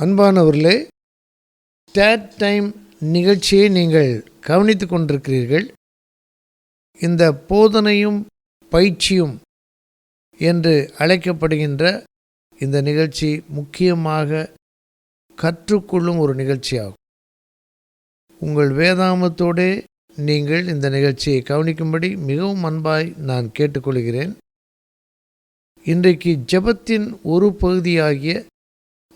அன்பானவர்களே, start time நிகழ்ச்சியை நீங்கள் கவனித்து கொண்டிருக்கிறீர்கள். இந்த போதனையும் பயிற்சியும் என்று அழைக்கப்படுகின்ற இந்த நிகழ்ச்சி முக்கியமாக கற்றுக்கொள்ளும் ஒரு நிகழ்ச்சியாகும். உங்கள் வேதாமத்தோடே நீங்கள் இந்த நிகழ்ச்சியை கவனிக்கும்படி மிகவும் அன்பாய் நான் கேட்டுக்கொள்கிறேன். இன்றைக்கு ஜெபத்தின் ஒரு பகுதியாகிய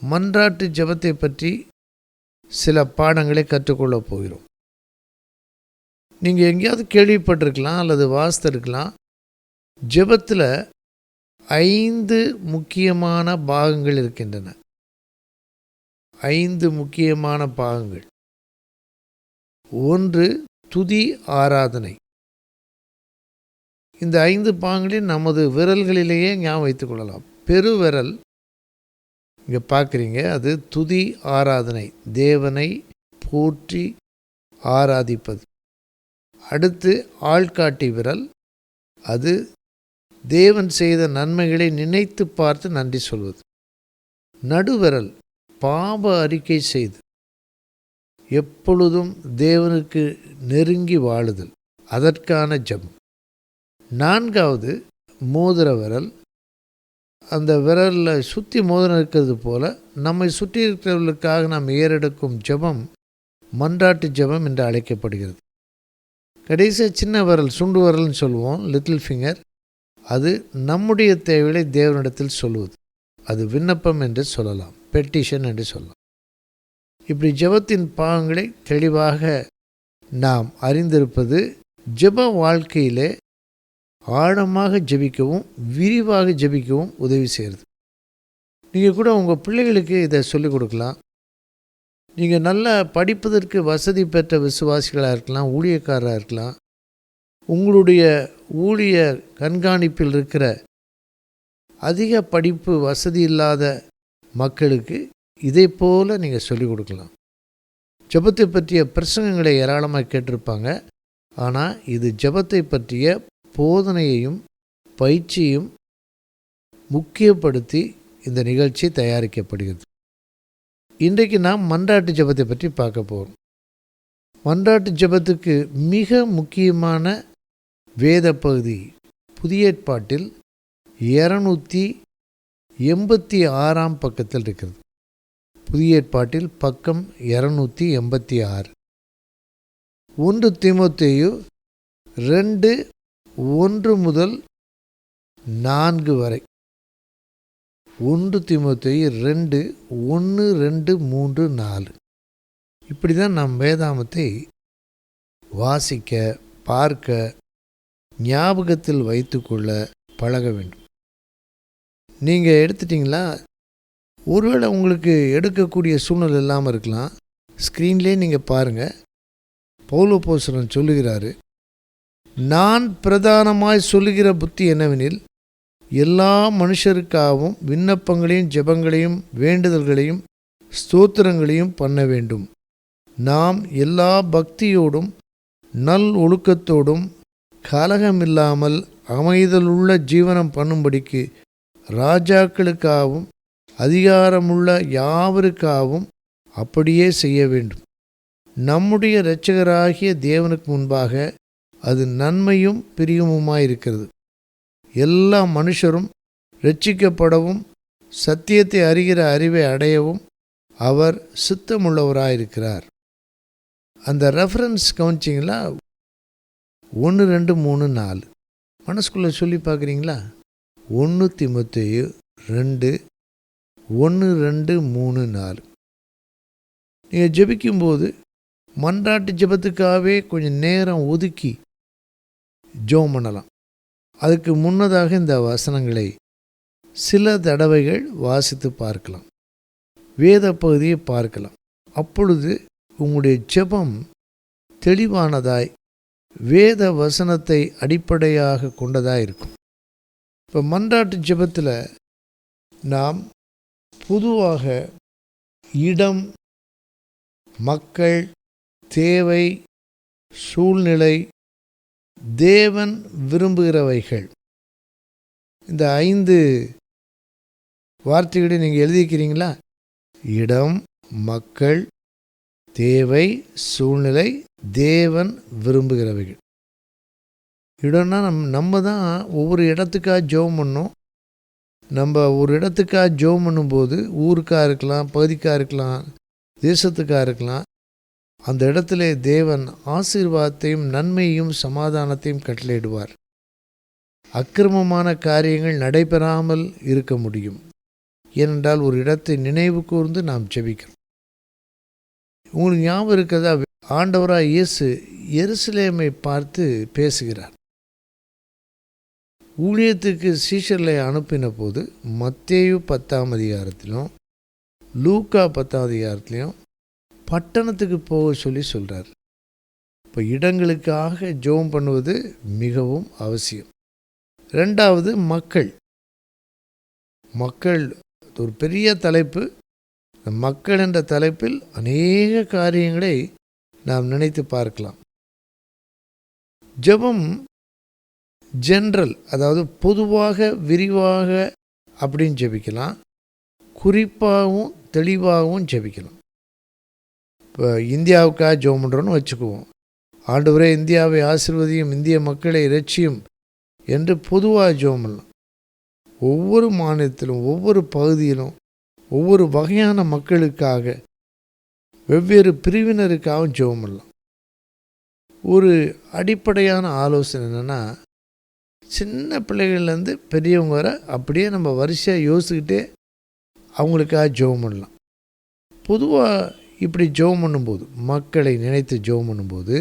மன்றாட்டு ஜெபத்தை பற்றி சில பாடங்களை கற்றுக்கொள்ளப் போகிறோம். நீங்கள் எங்கேயாவது கேள்விப்பட்டிருக்கலாம் அல்லது வாசித்திருக்கலாம். ஜெபத்தில் 5 முக்கியமான பாகங்கள் இருக்கின்றன. 5 முக்கியமான பாகங்கள். 1 துதி ஆராதனை. இந்த 5 பாகங்களில் நமது விரல்களிலேயே ஞாபகம் வைத்துக் கொள்ளலாம். பெருவிரல் இங்கே பார்க்குறீங்க, அது துதி ஆராதனை, தேவனை போற்றி ஆராதிப்பது. அடுத்து ஆள்காட்டி விரல், அது தேவன் செய்த நன்மைகளை நினைத்து பார்த்து நன்றி சொல்வது. நடுவிரல் பாவ அறிக்கை செய்து எப்பொழுதும் தேவனுக்கு நெருங்கி வாழுதல், அதற்கான ஜெபம். 4வது மோதிர விரல். அந்த விரலில் சுற்றி மோதிரம் இருக்கிறது போல் நம்மை சுற்றி இருக்கிறவர்களுக்காக நாம் ஏறெடுக்கும் ஜெபம் மன்றாட்டு ஜெபம் என்று அழைக்கப்படுகிறது. கடைசியாக சின்ன விரல், சுண்டு விரல்னு சொல்லுவோம், லிட்டில் ஃபிங்கர். அது நம்முடைய தேவைகளை தேவனிடத்தில் சொல்லுவது. அது விண்ணப்பம் என்று சொல்லலாம், பெட்டிஷன் என்று சொல்லலாம். இப்படி ஜெபத்தின் பாகங்களை தெளிவாக நாம் அறிந்திருப்பது ஜெப வாழ்க்கையிலே ஆழமாக ஜெபிக்கவும் விரிவாக ஜெபிக்கவும் உதவி செய்கிறது. நீங்கள் கூட உங்கள் பிள்ளைகளுக்கு இதை சொல்லிக் கொடுக்கலாம். நீங்கள் நல்லா படிப்பதற்கு வசதி பெற்ற விசுவாசிகளாக இருக்கலாம், ஊழியக்காரராக இருக்கலாம். உங்களுடைய ஊழிய கண்காணிப்பில் இருக்கிற அதிக படிப்பு வசதி இல்லாத மக்களுக்கு இதை போல் நீங்கள் சொல்லிக் கொடுக்கலாம். ஜெபத்தை பற்றிய பிரசங்கங்களை ஏராளமாக கேட்டிருப்பாங்க. ஆனால் இது ஜெபத்தை பற்றிய போதனையையும் பயிற்சியும் முக்கியப்படுத்தி இந்த நிகழ்ச்சி தயாரிக்கப்படுகிறது. இன்றைக்கு நாம் மன்றாட்டு ஜெபத்தை பற்றி பார்க்க போகிறோம். மன்றாட்டு ஜெபத்துக்கு மிக முக்கியமான வேத பகுதி புதிய ஏற்பாட்டில் 286 பக்கத்தில் இருக்கிறது. புதிய ஏற்பாட்டில் பக்கம் 286. 1 தீமோத்தேயு 2:1 முதல் 4 வரை. 1 தீமோத்தேயு 2:1, 2, 3, 4. இப்படி தான் நாம் வேதாமத்தை வாசிக்க, பார்க்க, ஞாபகத்தில் வைத்துக்கொள்ள பழக வேண்டும். நீங்கள் எடுத்துட்டிங்களா? ஒருவேளை உங்களுக்கு எடுக்கக்கூடிய சூழ்நிலை இல்லாமல் இருக்கலாம். ஸ்க்ரீன்லேயே நீங்கள் பாருங்கள். பவுல் அப்போஸ்தலன் சொல்லுகிறாரு, நான் பிரதானமாய் சொல்லுகிற புத்தி என்னவெனில், எல்லா மனுஷருக்காகவும் விண்ணப்பங்களையும் ஜெபங்களையும் வேண்டுதல்களையும் ஸ்தோத்திரங்களையும் பண்ண வேண்டும். நாம் எல்லா பக்தியோடும் நல் ஒழுக்கத்தோடும் கலகமில்லாமல் அமைதலுள்ள ஜீவனம் பண்ணும்படிக்கு ராஜாக்களுக்காகவும் அதிகாரமுள்ள யாவருக்காகவும் அப்படியே செய்ய வேண்டும். நம்முடைய இரட்சகராகிய தேவனுக்கு முன்பாக அது நன்மையும் பிரியமுமாயிருக்கிறது. எல்லா மனுஷரும் இரட்சிக்கப்படவும் சத்தியத்தை அறிகிற அறிவை அடையவும் அவர் சித்தமுள்ளவராயிருக்கிறார். அந்த ரெஃபரன்ஸ் கவனிச்சிங்களா? 1, 2, 3, 4 மனசுக்குள்ளே சொல்லி பார்க்குறீங்களா? 1 தீமோத்தேயு 2:1, 2, 3, 4. நீங்கள் ஜெபிக்கும்போது மன்றாட்டு ஜெபத்துக்காகவே கொஞ்சம் நேரம் ஒதுக்கி ஜெபம் பண்ணலாம். அதுக்கு முன்னதாக இந்த வசனங்களை சில தடவைகள் வாசித்து பார்க்கலாம், வேத பகுதியை பார்க்கலாம். அப்பொழுது உங்களுடைய ஜெபம் தெளிவானதாய் வேத வசனத்தை அடிப்படையாக கொண்டதாக இருக்கும். இப்போ மன்றாட்டு ஜெபத்தில் நாம் பொதுவாக இடம், மக்கள், தேவை, சூழ்நிலை, தேவன் விரும்புகிறவைகள், இந்த 5 வார்த்தைகளை நீங்கள் எழுதிக்கிறீங்களா? இடம், மக்கள், தேவை, சூழ்நிலை, தேவன் விரும்புகிறவைகள். இடம்னா நம்ம தான் ஒவ்வொரு இடத்துக்காக ஜெபம் பண்ணோம். நம்ம ஒரு இடத்துக்காக ஜெபம் பண்ணும்போது ஊருக்காக இருக்கலாம், பகுதிக்காக இருக்கலாம், தேசத்துக்காக இருக்கலாம். அந்த இடத்துல தேவன் ஆசீர்வாதத்தையும் நன்மையையும் சமாதானத்தையும் கட்டளையிடுவார். அக்கிரமமான காரியங்கள் நடைபெறாமல் இருக்க முடியும். ஏனென்றால் ஒரு இடத்தை நினைவு கூர்ந்து நாம் ஜெபிக்கிறோம். உங்களுக்கு ஞாபகம் இருக்கிறதா, ஆண்டவராக இயேசு எருசலேமை பார்த்து பேசுகிறார். ஊழியத்துக்கு சீஷர்களை அனுப்பின போது மத்தேயு 10ஆம் அதிகாரத்திலும் லூக்கா 10ஆம் அதிகாரத்திலையும் பட்டணத்துக்கு போக சொல்கிறார். இப்போ இடங்களுக்காக ஜெபம் பண்ணுவது மிகவும் அவசியம். ரெண்டாவது, மக்கள் ஒரு பெரிய தலைப்பு. மக்கள் என்ற தலைப்பில் அநேக காரியங்களை நாம் நினைத்து பார்க்கலாம். ஜெபம் ஜென்ரல், அதாவது பொதுவாக விரிவாக அப்படின்னு ஜெபிக்கலாம், குறிப்பாகவும் தெளிவாகவும் ஜெபிக்கலாம். இப்போ இந்தியாவுக்காக ஜெபம் பண்ணுறோன்னு வச்சுக்குவோம். ஆண்டவரே இந்தியாவை ஆசீர்வதியும், இந்திய மக்களை இரட்சியும் என்று பொதுவாக ஜெபம் பண்ணலாம். ஒவ்வொரு மாநிலத்திலும் ஒவ்வொரு பகுதியிலும் ஒவ்வொரு வகையான மக்களுக்காக வெவ்வேறு பிரிவினருக்காகவும் ஜெபம் பண்ணலாம். ஒரு அடிப்படையான ஆலோசனை என்னென்னா, சின்ன பிள்ளைகள்லேருந்து பெரியவங்க வர அப்படியே நம்ம வரிசையாக யோசிச்சுக்கிட்டே அவங்களுக்காக ஜெபம் பண்ணலாம். பொதுவாக இப்படி ஜெபம் பண்ணும்போது, மக்களை நினைத்து ஜெபம் பண்ணும்போது,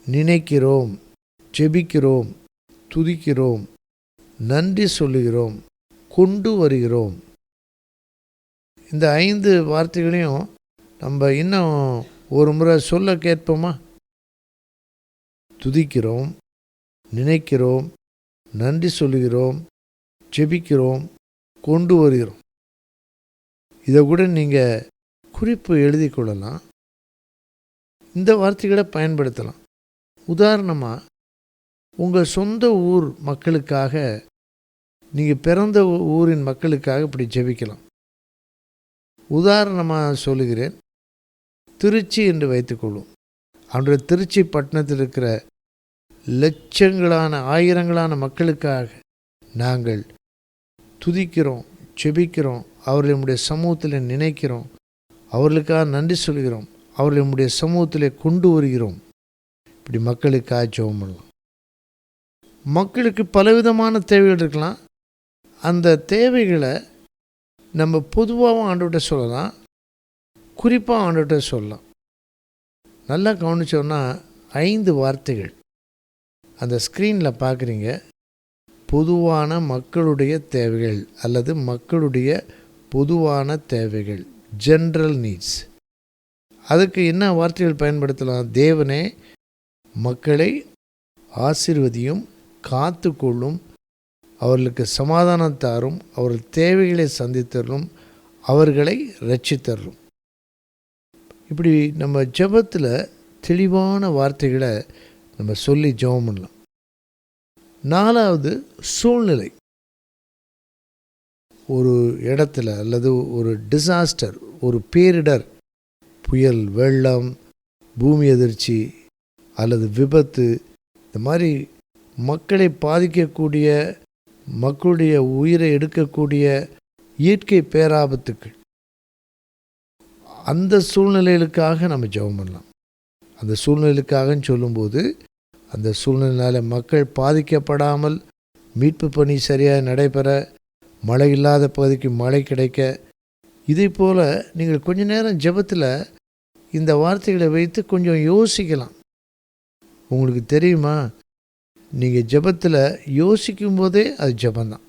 நினைக்கிறோம், ஜெபிக்கிறோம், துதிக்கிறோம், நன்றி சொல்லுகிறோம், கொண்டு வருகிறோம். இந்த 5 வார்த்தைகளையும் நம்ம இன்னும் ஒரு முறை சொல்ல கேட்போமா? துதிக்கிறோம், நினைக்கிறோம், நன்றி சொல்லுகிறோம், ஜெபிக்கிறோம், கொண்டு வருகிறோம். இதை கூட நீங்கள் குறிப்பு எழுதி கொள்ளலாம். இந்த வார்த்தைகளை பயன்படுத்தலாம். உதாரணமாக, உங்கள் சொந்த ஊர் மக்களுக்காக, நீங்கள் பிறந்த ஊரின் மக்களுக்காக இப்படி ஜெபிக்கலாம். உதாரணமாக சொல்லுகிறேன். திருச்சி என்று வைத்துக்கொள்வோம். அன்றைய திருச்சி பட்டணத்தில் இருக்கிற லட்சங்களான ஆயிரங்களான மக்களுக்காக நாங்கள் துதிக்கிறோம், ஜெபிக்கிறோம், அவர்களை நம்முடைய சமூகத்தில் நினைக்கிறோம், அவர்களுக்காக நன்றி சொல்கிறோம், அவர்களை நம்முடைய சமூகத்தில் கொண்டு வருகிறோம். இப்படி மக்களுக்காக ஜெபம் பண்ணலாம். மக்களுக்கு பலவிதமான தேவைகள் இருக்கலாம். அந்த தேவைகளை நம்ம பொதுவாகவும் ஆண்டவர்கிட்ட சொல்லலாம், குறிப்பாக ஆண்டவர்கிட்ட சொல்லலாம். நல்லா கவனிச்சோன்னா 5 வார்த்தைகள் அந்த ஸ்க்ரீனில் பார்க்குறீங்க. பொதுவான மக்களுடைய தேவைகள் அல்லது மக்களுடைய பொதுவான தேவைகள், ஜென்ரல் நீட்ஸ். அதுக்கு என்ன வார்த்தைகள் பயன்படுத்தலாம்? தேவனே மக்களை ஆசீர்வதியும், காத்து கொள்ளும், அவர்களுக்கு சமாதானம் தாரும், அவர்கள் தேவைகளை சந்தித்தரும், அவர்களை இரட்சித்தரும். இப்படி நம்ம ஜெபத்தில் தெளிவான வார்த்தைகளை நம்ம சொல்லி ஜெபம் பண்ணலாம். 4வது, சூழ்நிலை. ஒரு இடத்துல அல்லது ஒரு டிசாஸ்டர், ஒரு பேரிடர், புயல், வெள்ளம், பூமி அதிர்ச்சி அல்லது விபத்து, இந்த மாதிரி மக்களை பாதிக்கக்கூடிய, மக்களுடைய உயிரை எடுக்கக்கூடிய இயற்கை பேராபத்துக்கள், அந்த சூழ்நிலைகளுக்காக நம்ம ஜெபம் பண்ணலாம். அந்த சூழ்நிலைக்காகன்னு சொல்லும்போது, அந்த சூழ்நிலையால் மக்கள் பாதிக்கப்படாமல் மீட்பு பணி சரியாக நடைபெற, மழை இல்லாத பகுதிக்கு மழை கிடைக்க, இதே போல் நீங்கள் கொஞ்ச நேரம் ஜெபத்தில் இந்த வார்த்தைகளை வைத்து கொஞ்சம் யோசிக்கலாம். உங்களுக்கு தெரியுமா, நீங்கள் ஜெபத்தில் யோசிக்கும்போதே அது ஜெபந்தான்.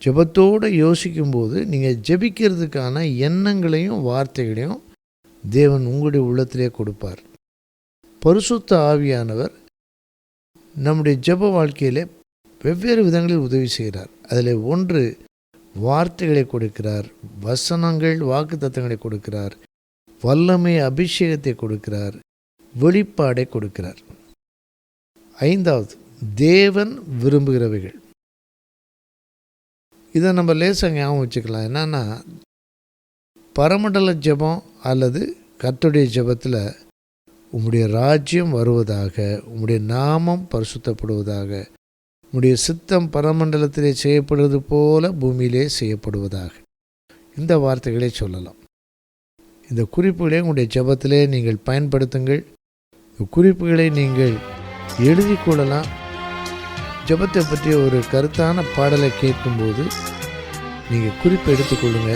ஜெபத்தோடு யோசிக்கும்போது நீங்கள் ஜெபிக்கிறதுக்கான எண்ணங்களையும் வார்த்தைகளையும் தேவன் உங்களுடைய உள்ளத்திலே கொடுப்பார். பரிசுத்த ஆவியானவர் நம்முடைய ஜெப வாழ்க்கையிலே வெவ்வேறு விதங்களில் உதவி செய்கிறார். அதில் ஒன்று, வார்த்தைகளை கொடுக்கிறார், வசனங்கள், வாக்குத்தத்தங்களை கொடுக்கிறார், வல்லமை, அபிஷேகத்தை கொடுக்கிறார், வெளிப்பாடை கொடுக்கிறார். 5வது, தேவன் விரும்புகிறவைகள். இதை நம்ம லேசாக ஞாபகம் வச்சுக்கலாம். என்னன்னா, பரமண்டல ஜெபம் அல்லது கர்த்தருடைய ஜெபத்தில் உம்முடைய ராஜ்யம் வருவதாக, உம்முடைய நாமம் பரிசுத்தப்படுவதாக, உம்முடைய சித்தம் பரமண்டலத்திலே செய்யப்படுவது போல பூமியிலே செய்யப்படுவதாக, இந்த வார்த்தைகளை சொல்லலாம். இந்த குறிப்புகளை உங்களுடைய ஜெபத்திலே நீங்கள் பயன்படுத்துங்கள். இந்த குறிப்புகளை நீங்கள் எழுதி கொள்ளலாம். ஜெபத்தை பற்றிய ஒரு கருத்தான பாடலை கேட்கும்போது நீங்கள் குறிப்பு எடுத்துக்கொள்ளுங்க.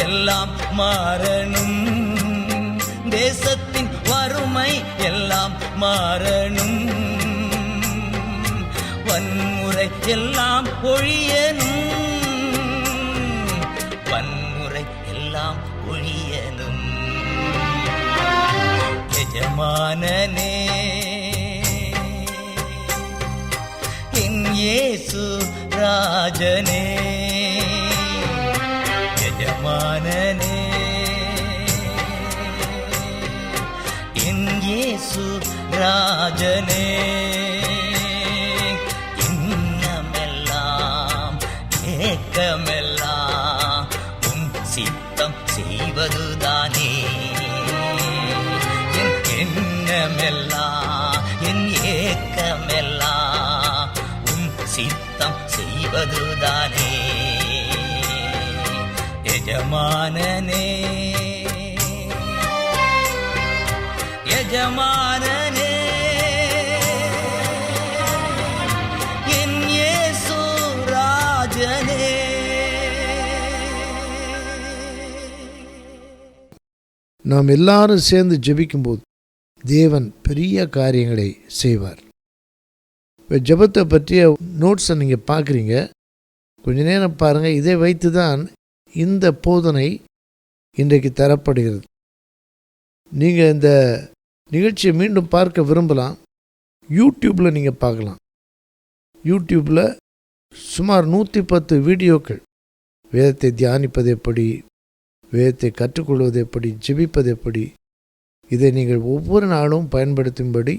எல்லாம் மாறணும், தேசத்தின் வறுமை எல்லாம் மாறணும், வன்முறை எல்லாம் ஒழியணும், வன்முறை எல்லாம் ஒழியணும். எஜமானனே என் இயேசு ராஜனே, எஜமானனே என் இயேசு ராஜனே, இன்னமெல்லாம் ஏக்கமெல்லாம் உம் சித்தம் செய்வதுதானே, என் எண்ணமெல்லாம் என் ஏக்கமெல்லாம் உம் சித்தம் செய்வதுதானே. எஜமானனே எஜமானனே என் இயேசு ராஜனே. நாம் எல்லாரும் சேர்ந்து ஜெபிக்கும்போது தேவன் பெரிய காரியங்களை செய்வார். இப்போ ஜெபத்தை பற்றிய நோட்ஸை நீங்கள் பார்க்குறீங்க, கொஞ்ச நேரம் பாருங்கள். இதை வைத்து தான் இந்த போதனை இன்றைக்கு தரப்படுகிறது. நீங்கள் இந்த நிகழ்ச்சியை மீண்டும் பார்க்க விரும்பலாம். யூடியூப்பில் நீங்கள் பார்க்கலாம். யூடியூப்பில் சுமார் 110 வீடியோக்கள், வேதத்தை தியானிப்பது எப்படி, வேதத்தை கற்றுக்கொள்வது எப்படி, ஜெபிப்பது எப்படி, இதை நீங்கள் ஒவ்வொரு நாளும் பயன்படுத்தும்படி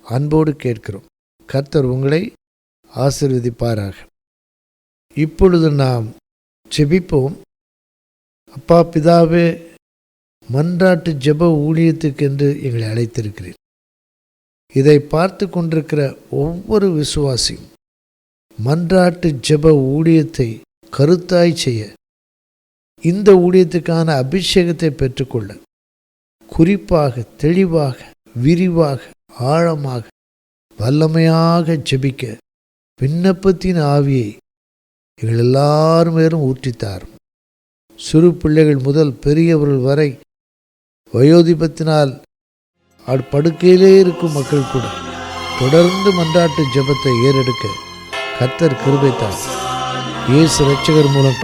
அன்போடு கேட்கிறோம். கர்த்தர் உங்களை ஆசீர்வதிப்பாராக. இப்பொழுது நாம் ஜெபிப்போம். அப்பா பிதாவே, மன்றாட்டு ஜெப ஊழியத்துக்கென்று எங்களை அழைத்திருக்கிறேன். இதை பார்த்து கொண்டிருக்கிற ஒவ்வொரு விசுவாசியும் மன்றாட்டு ஜெப ஊழியத்தை கருத்தாய் செய்ய, இந்த ஊழியத்துக்கான அபிஷேகத்தை பெற்றுக்கொள்ள, குறிப்பாக தெளிவாக விரிவாக ஆழமாக வல்லமையாக ஜெபிக்க விண்ணப்பத்தின் ஆவியை எங்கள் எல்லாரும் மேலும் ஊற்றித்தாரும். சிறு பிள்ளைகள் முதல் பெரியவர்கள் வரை வயோதிபத்தினால் படுக்கையிலே இருக்கும் மக்கள் கூட தொடர்ந்து மன்றாட்டு ஜெபத்தை ஏறெடுக்க கர்த்தர் கிருபை தார். இயேசு இரட்சகர் மூலம்